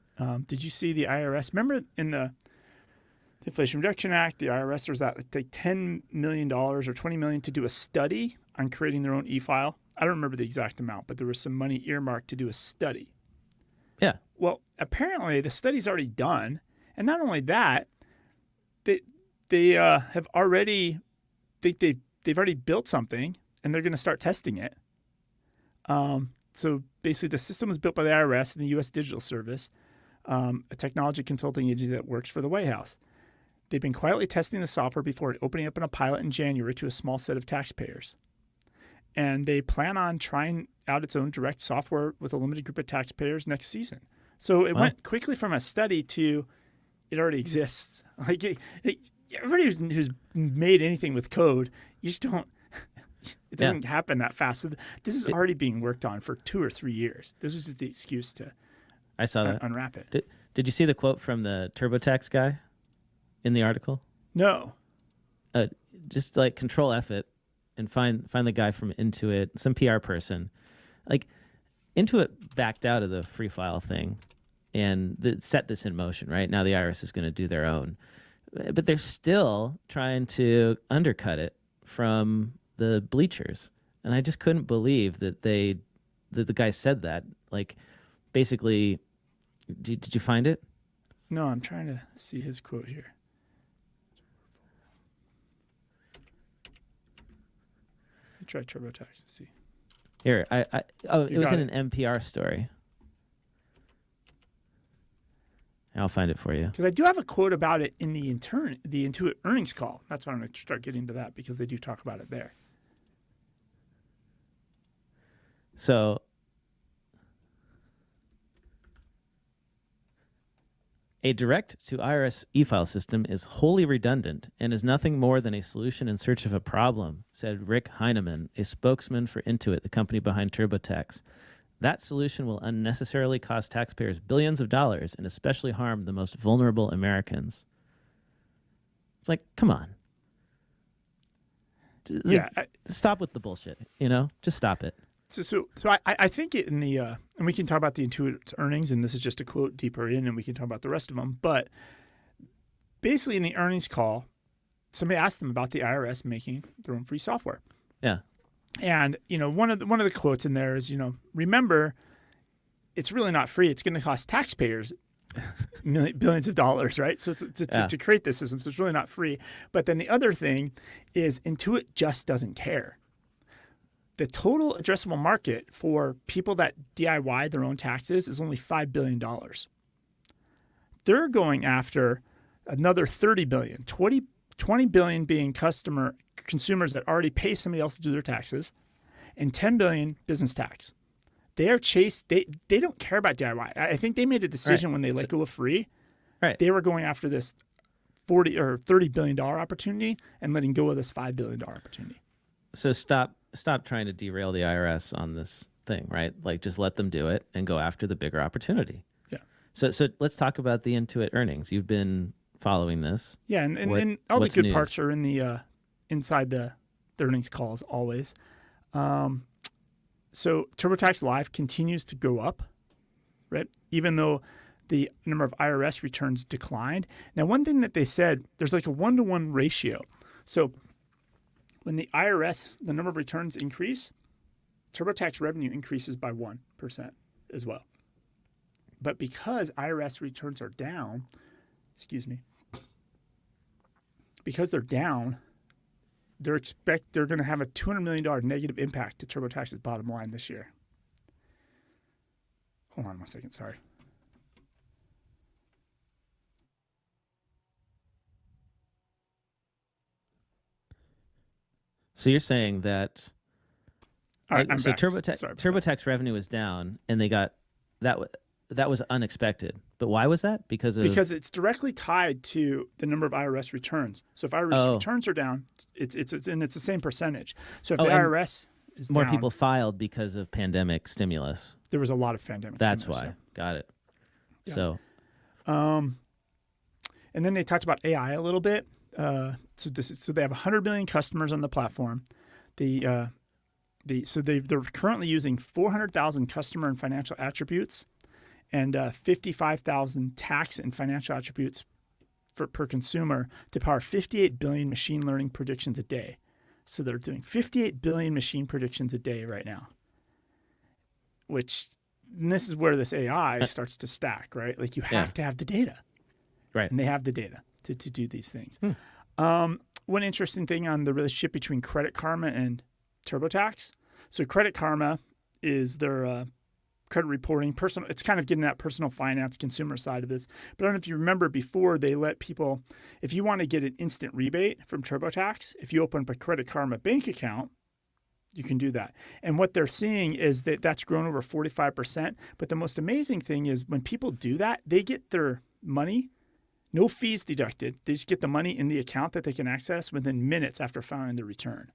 Did you see the IRS? Remember in the Inflation Reduction Act, the IRS was at like $10 million or $20 million to do a study on creating their own e-file. I don't remember the exact amount, but there was some money earmarked to do a study. Yeah. Well, apparently the study's already done, and not only that, they have already they've already built something, and they're going to start testing it. So basically, the system was built by the IRS and the U.S. Digital Service, a technology consulting agency that works for the White House. They've been quietly testing the software before opening up in a pilot in January to a small set of taxpayers. And they plan on trying out its own direct software with a limited group of taxpayers next season. So it went quickly from a study to it already exists. Like everybody who's made anything with code, you just don't. It doesn't happen that fast. So this is already being worked on for 2 or 3 years. This was just the excuse to I saw that. Unwrap it. Did you see the quote from the TurboTax guy in the article? No. Just like control F it and find the guy from Intuit, some PR person. Like Intuit backed out of the free file thing and set this in motion, right? Now the IRS is going to do their own. But they're still trying to undercut it from the bleachers. And I just couldn't believe that the guy said that. Like, basically, did you find it? No, I'm trying to see his quote here. Let me try TurboTax to see. Here, it was in an NPR story. I'll find it for you. Because I do have a quote about it in the Intuit earnings call. That's why I'm going to start getting into that, because they do talk about it there. So, a direct-to-IRS e-file system is wholly redundant and is nothing more than a solution in search of a problem, said Rick Heineman, a spokesman for Intuit, the company behind TurboTax. That solution will unnecessarily cost taxpayers billions of dollars and especially harm the most vulnerable Americans. It's like, come on. Stop with the bullshit, Just stop it. So I think in the and we can talk about the Intuit earnings, and this is just a quote deeper in, and we can talk about the rest of them. But basically, in the earnings call, somebody asked them about the IRS making their own free software. Yeah, and one of the quotes in there is, remember, it's really not free. It's going to cost taxpayers billions of dollars, right? So to create this system, so it's really not free. But then the other thing is Intuit just doesn't care. The total addressable market for people that DIY their own taxes is only $5 billion. They're going after another $30 billion, 20 billion being consumers that already pay somebody else to do their taxes, and 10 billion business tax. They are they don't care about DIY. I think they made a decision when they let go of free. Right. They were going after this $40 or $30 billion opportunity and letting go of this $5 billion opportunity. So stop trying to derail the IRS on this thing, right? Like, just let them do it and go after the bigger opportunity. Yeah. So let's talk about the Intuit earnings. You've been following this. Yeah, and all the good parts are in the inside the earnings calls always. So TurboTax Live continues to go up, right? Even though the number of IRS returns declined. Now, one thing that they said, there's like a 1-to-1 ratio. So when the IRS, the number of returns increase, TurboTax revenue increases by 1% as well. But because IRS returns are down, because they're down, they're going to have a $200 million negative impact to TurboTax's bottom line this year. Hold on one second, sorry. So you're saying that All right, I'm so back. Sorry. TurboTax revenue is down, and they got that. That was unexpected. But why was that? Because it's directly tied to the number of IRS returns. So if IRS returns are down, it's the same percentage. So if the IRS is more down, people filed because of pandemic stimulus. There was a lot of pandemic. That's why. Yeah. Got it. Yeah. So, and then they talked about AI a little bit. So they have 100 million customers on the platform. They're currently using 400,000 customer and financial attributes, and 55,000 tax and financial attributes per consumer to power 58 billion machine learning predictions a day. So they're doing 58 billion machine predictions a day right now. And this is where this AI starts to stack, right? Like you have to have the data, right? And they have the data to do these things. One interesting thing on the relationship between Credit Karma and TurboTax. So Credit Karma is their credit reporting, personal. It's kind of getting that personal finance consumer side of this. But I don't know if you remember before, they let people, if you want to get an instant rebate from TurboTax, if you open up a Credit Karma bank account, you can do that. And what they're seeing is that that's grown over 45%. But the most amazing thing is when people do that, they get their money, no fees deducted. They just get the money in the account that they can access within minutes after filing the return.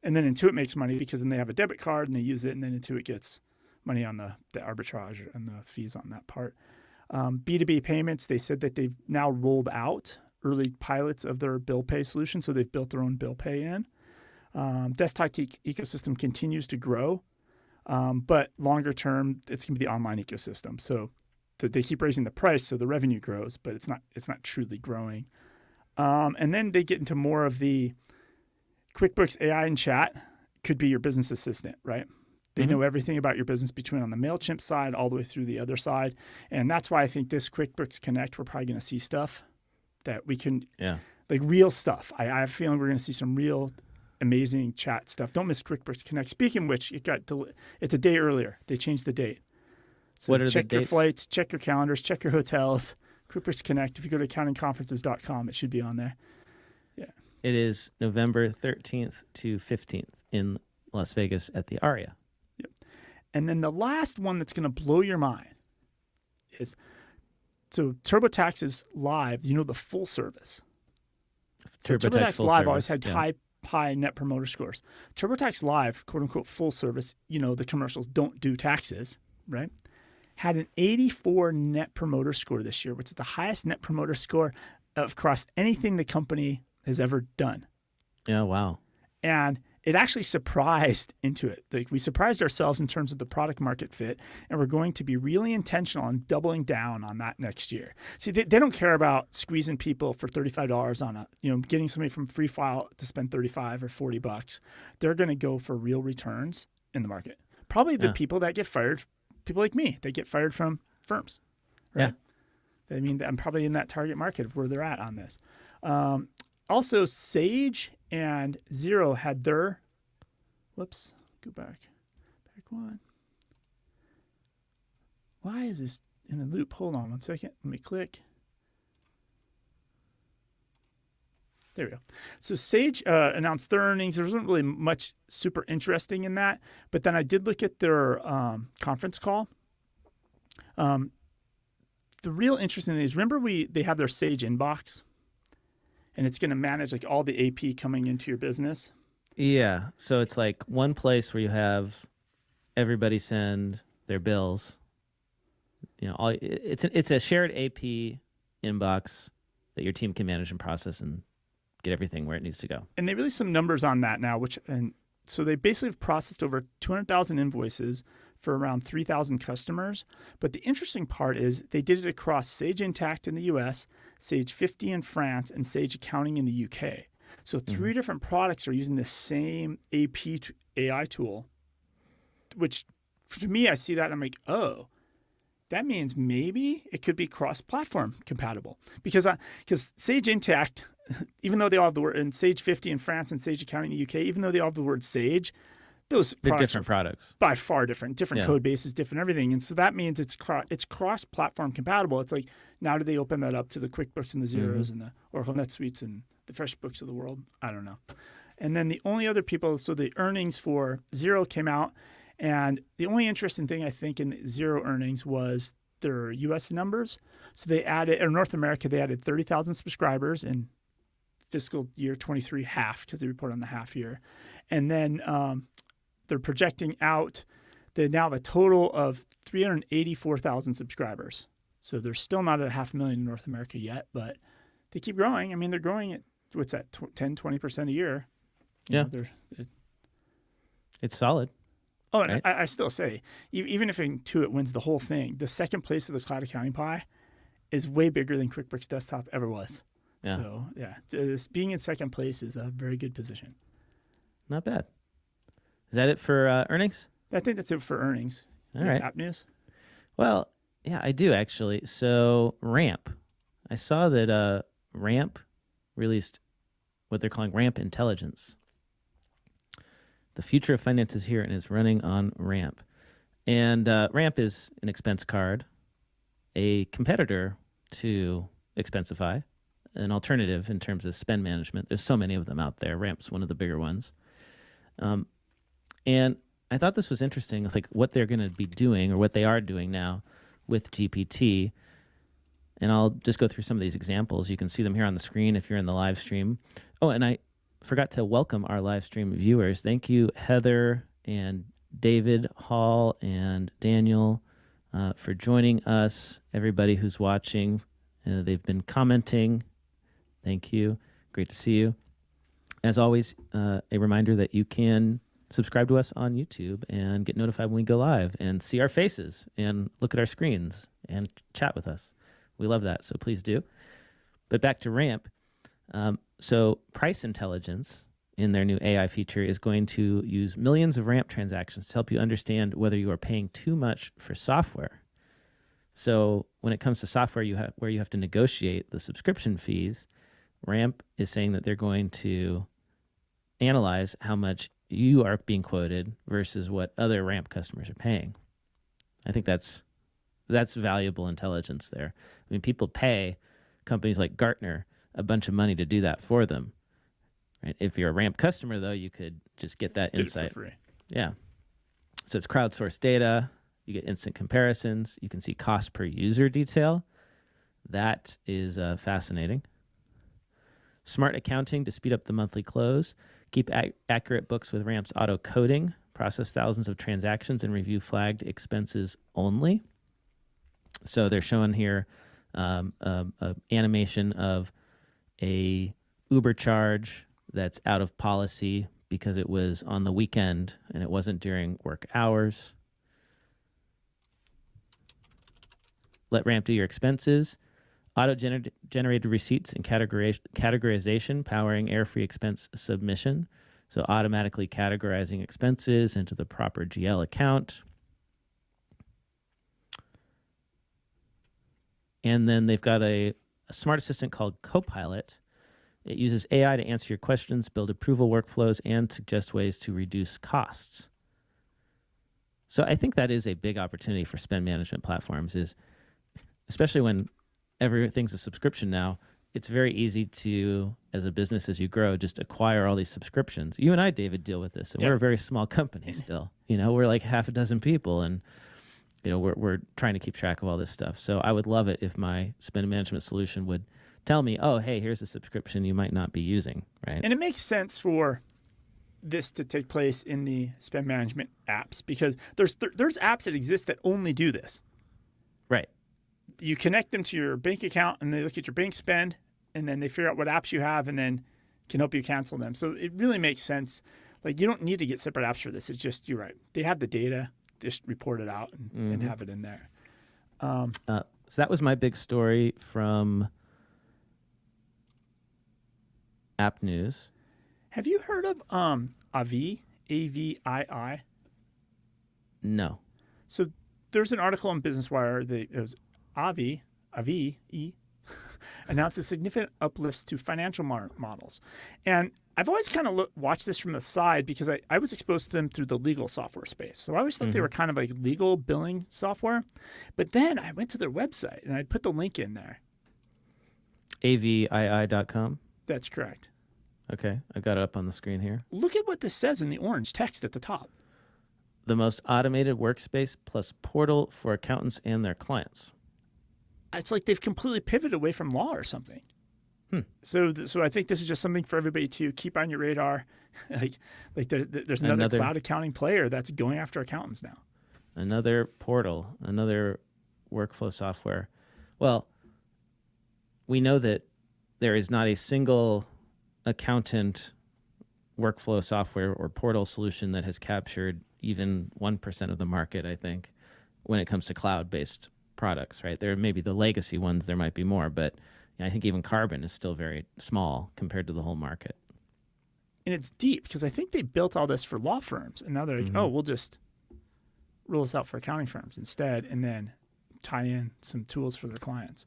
And then Intuit makes money because then they have a debit card and they use it, and then Intuit gets money on the arbitrage and the fees on that part. B2B payments, they said that they've now rolled out early pilots of their bill pay solution, so they've built their own bill pay in. Desktop ecosystem continues to grow, but longer term, it's going to be the online ecosystem. So they keep raising the price, so the revenue grows, but it's not truly growing. And then they get into more of the QuickBooks AI and chat could be your business assistant, right? They know everything about your business between on the MailChimp side all the way through the other side. And that's why I think this QuickBooks Connect, we're probably going to see stuff that we can, like real stuff. I have a feeling we're going to see some real amazing chat stuff. Don't miss QuickBooks Connect. Speaking of which, it's a day earlier. They changed the date. So what are check the your dates? flights, check your calendars, check your hotels. QuickBooks Connect, if you go to accountingconferences.com, it should be on there. Yeah. It is November 13th to 15th in Las Vegas at the Aria. Yep. And then the last one that's going to blow your mind is, so TurboTax is live, the full service. So TurboTax full Live service, always had high net promoter scores. TurboTax Live, quote unquote, full service, the commercials don't do taxes, right? Had an 84 net promoter score this year, which is the highest net promoter score across anything the company has ever done. Yeah, wow. And it actually surprised Intuit. Like, we surprised ourselves in terms of the product market fit, and we're going to be really intentional on doubling down on that next year. See, they don't care about squeezing people for $35 on getting somebody from free file to spend $35 or $40. They're going to go for real returns in the market. Probably the people that get fired, people like me, they get fired from firms, right? Yeah. I mean, I'm probably in that target market of where they're at on this. Also, Sage and Xero had their, go back one. Why is this in a loop? Hold on one second. Let me click. There we go. So Sage announced their earnings. There wasn't really much super interesting in that, but then I did look at their conference call. The real interesting thing is, remember they have their Sage inbox, and it's going to manage like all the AP coming into your business. Yeah. So it's like one place where you have everybody send their bills. It's a shared AP inbox that your team can manage and process and get everything where it needs to go. And they released some numbers on that now, so they basically have processed over 200,000 invoices for around 3,000 customers. But the interesting part is they did it across Sage Intacct in the US, Sage 50 in France, and Sage Accounting in the UK. So three different products are using the same AI tool, which to me, I see that and I'm like, oh, that means maybe it could be cross-platform compatible. Because Sage Intacct, even though they all have the word, and Sage 50 in France and Sage Accounting in the UK, even though they all have the word Sage, those They're products different are products. by far different Yeah. code bases, different everything. And so that means it's cross-platform compatible. It's like, now do they open that up to the QuickBooks and the Xeros and the Oracle NetSuites and the FreshBooks of the world? I don't know. And then the only other people, so the earnings for Xero came out, and the only interesting thing I think in Xero earnings was their U.S. numbers. So they added, or North America, they added 30,000 subscribers in fiscal year 23 half, because they report on the half year. And then they're projecting out, they now have a total of 384,000 subscribers. So they're still not at 500,000 in North America yet, but they keep growing. I mean, they're growing at, what's that, 10, 20% a year. You know, It's solid. Oh, and right? I still say, even if Intuit wins the whole thing, the second place of the cloud accounting pie is way bigger than QuickBooks Desktop ever was. Yeah. So, being in second place is a very good position. Not bad. Is that it for earnings? I think that's it for earnings. All right. App news? Well, yeah, I do actually. So Ramp, I saw that Ramp released what they're calling Ramp Intelligence. The future of finance is here and is running on Ramp. And Ramp is an expense card, a competitor to Expensify, an alternative in terms of spend management. There's so many of them out there. Ramp's one of the bigger ones. And I thought this was interesting. It's like what they're going to be doing, or what they are doing now with GPT. And I'll just go through some of these examples. You can see them here on the screen if you're in the live stream. Oh, and I forgot to welcome our live stream viewers. Thank you, Heather and David Hall and Daniel, for joining us. Everybody who's watching, they've been commenting. Thank you. Great to see you. As always, a reminder that you can subscribe to us on YouTube and get notified when we go live and see our faces and look at our screens and chat with us. We love that, so please do. But back to Ramp. So Price Intelligence in their new AI feature is going to use millions of Ramp transactions to help you understand whether you are paying too much for software. So when it comes to software where you have to negotiate the subscription fees, Ramp is saying that they're going to analyze how much you are being quoted versus what other Ramp customers are paying. I think that's valuable intelligence there. I mean, people pay companies like Gartner a bunch of money to do that for them. Right? If you're a Ramp customer, though, you could just get that insight. For free. Yeah. So it's crowdsourced data. You get instant comparisons. You can see cost per user detail. That is fascinating. Smart accounting to speed up the monthly close. Keep accurate books with Ramp's auto coding. Process thousands of transactions and review flagged expenses only. So they're showing here animation of a Uber charge that's out of policy because it was on the weekend and it wasn't during work hours. Let Ramp do your expenses. Auto-generated receipts and categorization, powering error-free expense submission. So automatically categorizing expenses into the proper GL account. And then they've got a smart assistant called Copilot. It uses AI to answer your questions, build approval workflows, and suggest ways to reduce costs. So I think that is a big opportunity for spend management platforms, is especially when everything's a subscription now, it's very easy to, as a business, as you grow, just acquire all these subscriptions. You and I, David, deal with this, and we're a very small company still. We're like half a dozen people, and we're trying to keep track of all this stuff. So I would love it if my spend management solution would tell me, oh, hey, here's a subscription you might not be using, right? And it makes sense for this to take place in the spend management apps, because there's apps that exist that only do this. Right. You connect them to your bank account, and they look at your bank spend, and then they figure out what apps you have, and then can help you cancel them. So it really makes sense. Like, you don't need to get separate apps for this. It's just, you're right. They have the data. just report it out and have it in there. So that was my big story from App News. Have you heard of Avii? AVII? No. So there's an article on Business Wire that it was Avii announced a significant uplifts to financial models. And I've always kind of watched this from the side because I was exposed to them through the legal software space. So I always thought they were kind of like legal billing software. But then I went to their website and I put the link in there. avii.com? That's correct. Okay, I got it up on the screen here. Look at what this says in the orange text at the top. The most automated workspace plus portal for accountants and their clients. It's like they've completely pivoted away from law or something. So I think this is just something for everybody to keep on your radar. There's another cloud accounting player that's going after accountants now. Another portal, another workflow software. Well, we know that there is not a single accountant workflow software or portal solution that has captured even 1% of the market, I think, when it comes to cloud-based products, right? There may be the legacy ones, there might be more, but I think even Carbon is still very small compared to the whole market. And it's deep because I think they built all this for law firms, and now they're like, oh, we'll just roll this out for accounting firms instead, and then tie in some tools for their clients.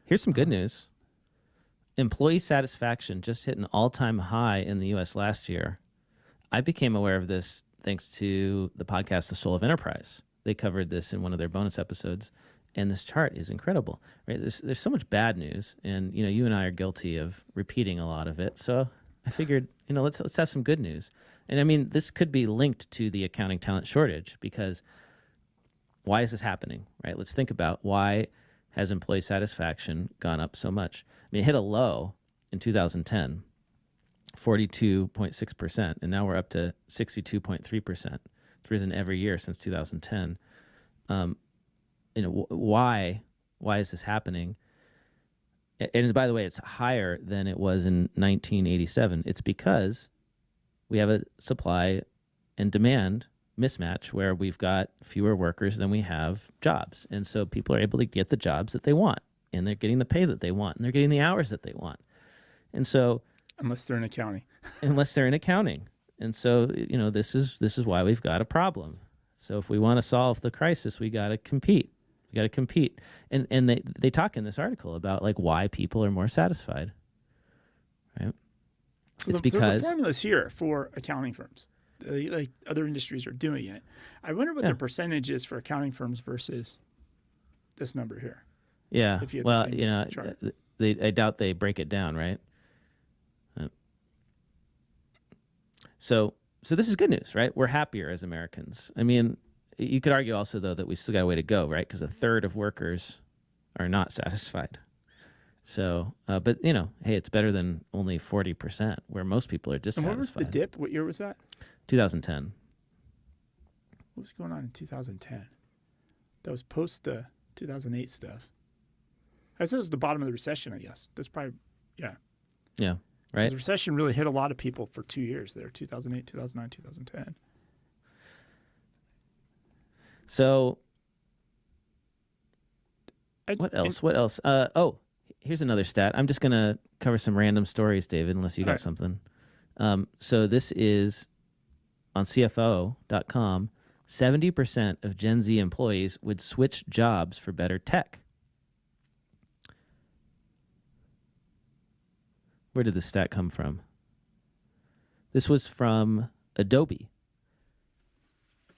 Here's some good news. Employee satisfaction just hit an all-time high in the U.S. last year. I became aware of this thanks to the podcast The Soul of Enterprise. They covered this in one of their bonus episodes, and this chart is incredible. Right? There's so much bad news, and you and I are guilty of repeating a lot of it. So I figured, let's have some good news. And I mean, this could be linked to the accounting talent shortage, because why is this happening? Right? Let's think about why has employee satisfaction gone up so much. I mean, it hit a low in 2010, 42.6%, and now we're up to 62.3%. It's risen every year since 2010. Why is this happening? And by the way, it's higher than it was in 1987. It's because we have a supply and demand mismatch where we've got fewer workers than we have jobs. And so people are able to get the jobs that they want, and they're getting the pay that they want, and they're getting the hours that they want. And so unless they're in accounting. And so, this is why we've got a problem. So if we want to solve the crisis, we got to compete. And they talk in this article about like why people are more satisfied. Right? So the formula's here for accounting firms. Like other industries are doing it. I wonder what their percentage is for accounting firms versus this number here. Yeah. Well, I doubt they break it down, right? So this is good news, right? We're happier as Americans. I mean, you could argue also, though, that we've still got a way to go, right? Because a third of workers are not satisfied. So, but, hey, it's better than only 40%, where most people are dissatisfied. And what was the dip? What year was that? 2010. What was going on in 2010? That was post the 2008 stuff. I said it was the bottom of the recession, I guess. That's probably, yeah. Yeah, right? The recession really hit a lot of people for 2 years there, 2008, 2009, 2010. So what else? Here's another stat. I'm just going to cover some random stories, David, unless you got something. So this is on CFO.com. 70% of Gen Z employees would switch jobs for better tech. Where did this stat come from? This was from Adobe.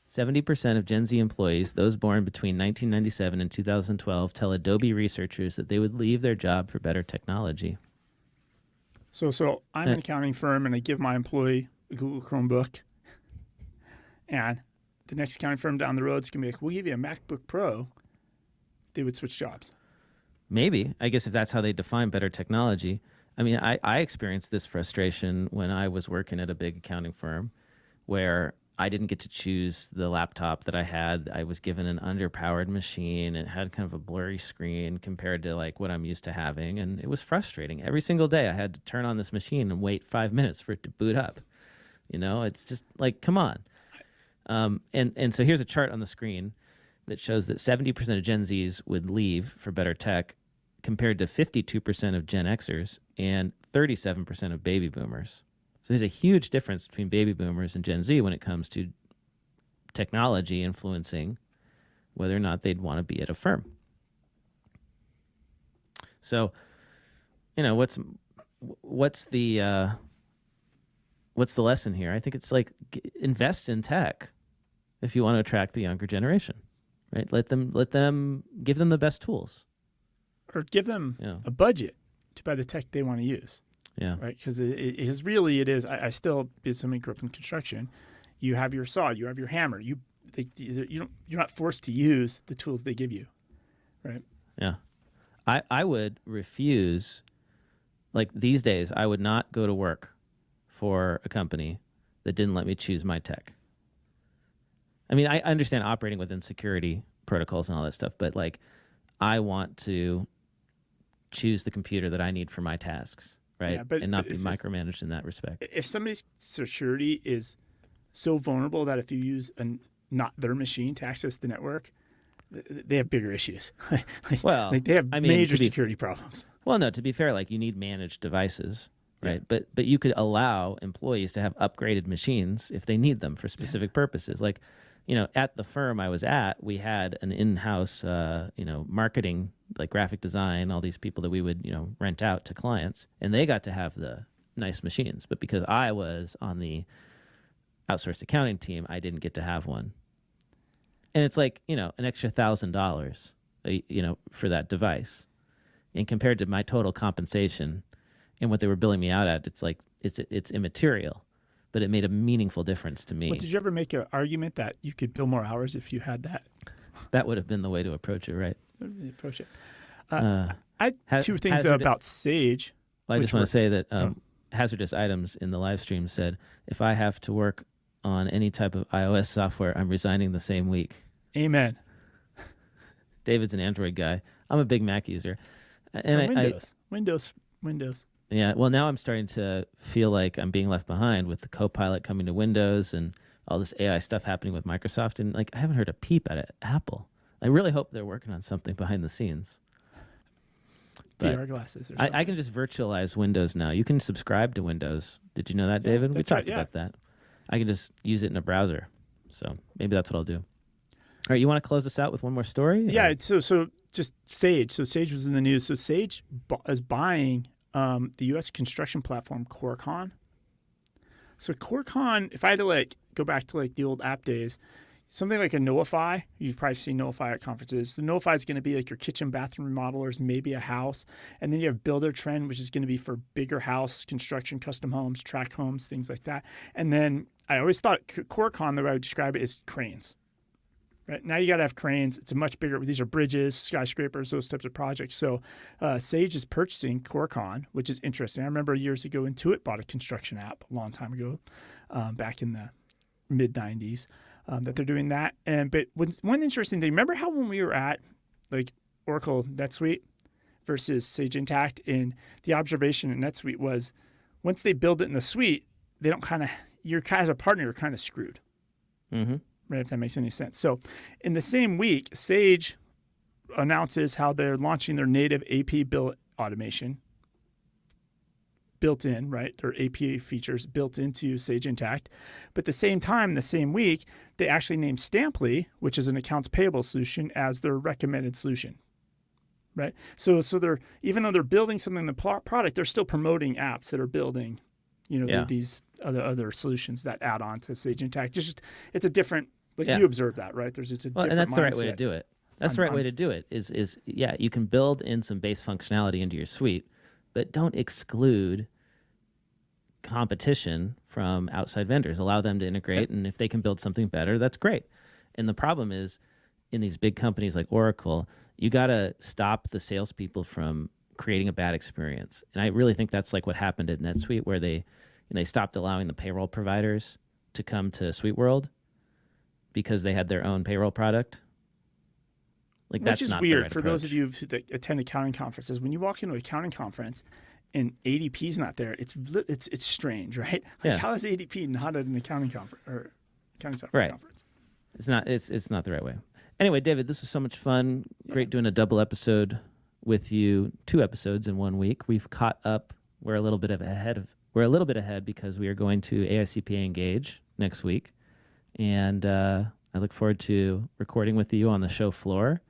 70% of Gen Z employees, those born between 1997 and 2012, tell Adobe researchers that they would leave their job for better technology. So I'm an accounting firm, and I give my employee a Google Chromebook, and the next accounting firm down the road is going to be like, we'll give you a MacBook Pro. They would switch jobs. Maybe. I guess if that's how they define better technology. I mean, I experienced this frustration when I was working at a big accounting firm where I didn't get to choose the laptop that I had. I was given an underpowered machine. It had kind of a blurry screen compared to like what I'm used to having. And it was frustrating. Every single day I had to turn on this machine and wait 5 minutes for it to boot up. It's just like, come on. And so here's a chart on the screen that shows that 70% of Gen Zs would leave for better tech, compared to 52% of Gen Xers and 37% of baby boomers. So there's a huge difference between baby boomers and Gen Z when it comes to technology influencing whether or not they'd want to be at a firm. So, what's the lesson here? I think it's like invest in tech if you want to attract the younger generation, right? Give them the best tools, or give them a budget to buy the tech they want to use. Yeah. Right. Because it is. I still, because somebody grew up in construction, you have your saw, you have your hammer. You're not forced to use the tools they give you. Right. Yeah. I would refuse, like these days, I would not go to work for a company that didn't let me choose my tech. I mean, I understand operating within security protocols and all that stuff, but like I want to choose the computer that I need for my tasks. Right, yeah, and not be micromanaged in that respect. If somebody's security is so vulnerable that if you use not their machine to access the network, they have bigger issues. They have major security problems. Well, no, to be fair, like you need managed devices, right? Yeah. But you could allow employees to have upgraded machines if they need them for specific purposes. Like, at the firm I was at, we had an in-house, marketing, like graphic design, all these people that we would, rent out to clients, and they got to have the nice machines. But because I was on the outsourced accounting team, I didn't get to have one. And it's like, an extra $1,000, for that device. And compared to my total compensation and what they were billing me out at, it's like, it's immaterial. But it made a meaningful difference to me. Well, did you ever make an argument that you could bill more hours if you had that? That would have been the way to approach it, right? I had two things about Sage. Well, I just want to say that Hazardous Items in the live stream said, if I have to work on any type of iOS software, I'm resigning the same week. Amen. David's an Android guy. I'm a big Mac user. And Windows. Yeah, well, now I'm starting to feel like I'm being left behind with the Copilot coming to Windows and all this AI stuff happening with Microsoft. And like, I haven't heard a peep at Apple. I really hope they're working on something behind the scenes. But VR glasses or something. I can just virtualize Windows now. You can subscribe to Windows. Did you know that, David? We talked about that. I can just use it in a browser. So maybe that's what I'll do. All right, you want to close this out with one more story? Yeah, so just Sage. So Sage was in the news. So Sage is buying the U.S. construction platform Corecon. So Corecon, if I had to go back to the old app days, something like a Notify, you've probably seen Notify at conferences. The Notify is going to be like your kitchen, bathroom remodelers, maybe a house. And then you have Builder Trend, which is going to be for bigger house construction, custom homes, track homes, things like that. And then I always thought Corecon, the way I would describe it, is cranes. Right now, you got to have cranes. It's a much bigger. These are bridges, skyscrapers, those types of projects. So, Sage is purchasing Corecon, which is interesting. I remember years ago, Intuit bought a construction app a long time ago, back in the mid '90s, that they're doing that. But one interesting thing. Remember how when we were at Oracle NetSuite versus Sage Intacct, and the observation in NetSuite was once they build it in the suite, they don't as a partner, you're kind of screwed. Mm-hmm. Right, if that makes any sense. So in the same week, Sage announces how they're launching their native AP bill automation built in, right? Their AP features built into Sage Intacct. But at the same time, the same week, they actually named Stamply, which is an accounts payable solution, as their recommended solution. Right? So they're, even though they're building something in the product, they're still promoting apps that are building these other solutions that add on to Sage Intacct. It's a different, you observe that, right? There's it's a different and that's mindset. The right way to do it. That's the right way to do it. Is you can build in some base functionality into your suite, but don't exclude competition from outside vendors. Allow them to integrate, and if they can build something better, that's great. And the problem is, in these big companies like Oracle, you got to stop the salespeople from creating a bad experience. And I really think that's like what happened at NetSuite, where they stopped allowing the payroll providers to come to SuiteWorld because they had their own payroll product. Which is weird for those of you that attend accounting conferences. When you walk into an accounting conference and ADP's not there, it's strange, right? How is ADP not at an accounting conference? Accounting Software Right. Conference. It's not the right way. Anyway, David, this was so much fun. Great doing a double episode with you. 2 episodes in 1 week. We've caught up. We're a little bit ahead because we are going to AICPA Engage next week, and I look forward to recording with you on the show floor.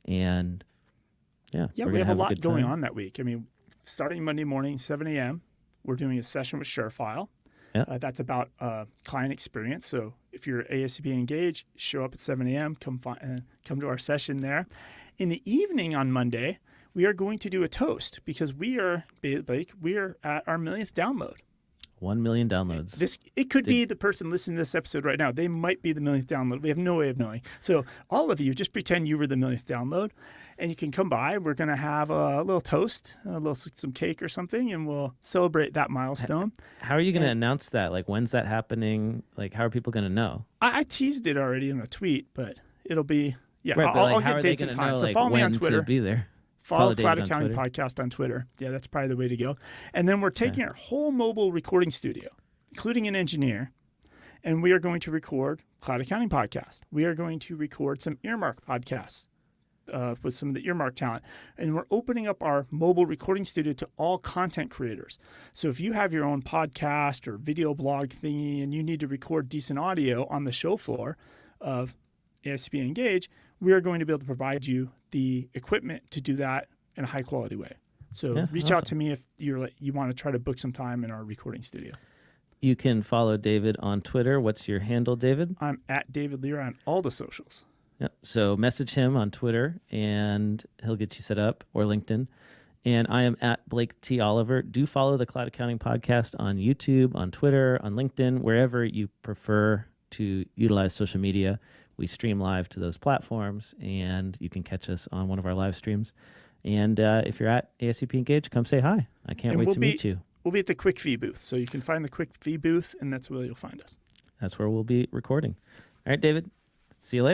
And Yeah, we have a lot going on that week. I mean, starting Monday morning, 7 a.m., we're doing a session with ShareFile. Yeah. That's about client experience. So if you're AICPA Engage, show up at 7 a.m., come to our session there. In the evening on Monday, we are going to do a toast because we are at our millionth download. 1 million downloads. It could be the person listening to this episode right now. They might be the millionth download. We have no way of knowing. So all of you, just pretend you were the millionth download, and you can come by. We're going to have a little toast, some cake or something, and we'll celebrate that milestone. How are you going to announce that? Like, when's that happening? Like, how are people going to know? I teased it already in a tweet, but it'll be Right, I'll get dates and times. So follow me on Twitter. To be there. Follow Cloud Accounting Podcast on Twitter. Yeah, that's probably the way to go. And then we're taking our whole mobile recording studio, including an engineer, and we are going to record Cloud Accounting Podcast. We are going to record some Earmark podcasts with some of the Earmark talent. And we're opening up our mobile recording studio to all content creators. So if you have your own podcast or video blog thingy and you need to record decent audio on the show floor of AICPA Engage, we are going to be able to provide you the equipment to do that in a high-quality way. So reach out to me if you want to try to book some time in our recording studio. You can follow David on Twitter. What's your handle, David? I'm at David Leary on all the socials. Yep. So message him on Twitter, and he'll get you set up, or LinkedIn. And I am at Blake T. Oliver. Do follow the Cloud Accounting Podcast on YouTube, on Twitter, on LinkedIn, wherever you prefer to utilize social media. We stream live to those platforms, and you can catch us on one of our live streams. And if you're at AICPA Engage, come say hi. I can't wait to meet you. We'll be at the Quick Fee booth, so you can find the Quick Fee booth, and that's where you'll find us. That's where we'll be recording. All right, David. See you later.